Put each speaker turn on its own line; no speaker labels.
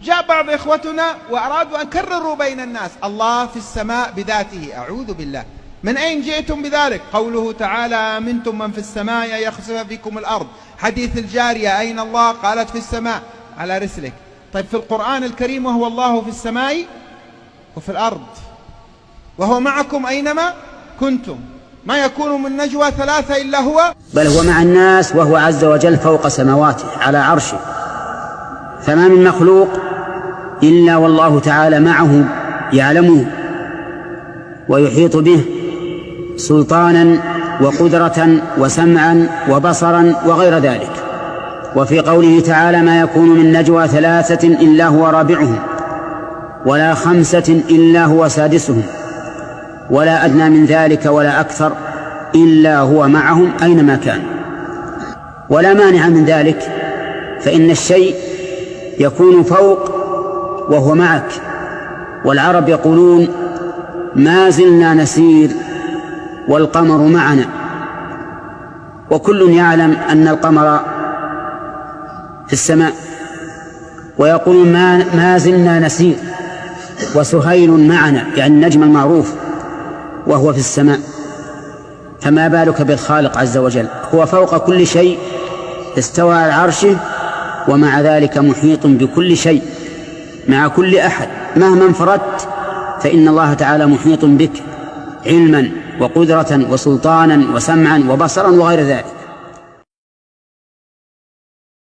جاء بعض إخوتنا وأرادوا أن كرروا بين الناس الله في السماء بذاته. أعوذ بالله، من أين جئتم بذلك؟ قوله تعالى أمنتم من في السماء يخسف بكم الأرض. حديث الجارية أين الله؟ قالت في السماء على رسلك. طيب في القرآن الكريم وهو الله في السماء وفي الأرض وهو معكم أينما كنتم، ما يكون من نجوى ثلاثة إلا هو،
بل هو مع الناس وهو عز وجل فوق سماواته على عرشه، فما من مخلوق إلا والله تعالى معه يعلمه ويحيط به سلطانا وقدرة وسمعا وبصرا وغير ذلك. وفي قوله تعالى ما يكون من نجوى ثلاثة إلا هو رابعهم ولا خمسة إلا هو سادسهم ولا أدنى من ذلك ولا أكثر إلا هو معهم أينما كان. ولا مانع من ذلك، فإن الشيء يكون فوق وهو معك. والعرب يقولون ما زلنا نسير والقمر معنا، وكل يعلم أن القمر في السماء، ويقولون ما زلنا نسير وسهيل معنا، يعني النجم المعروف وهو في السماء. فما بالك بالخالق عز وجل، هو فوق كل شيء، استوى على عرشه، ومع ذلك محيط بكل شيء مع كل أحد. مهما انفردت فإن الله تعالى محيط بك علما وقدرة وسلطانا وسمعا وبصرا وغير ذلك.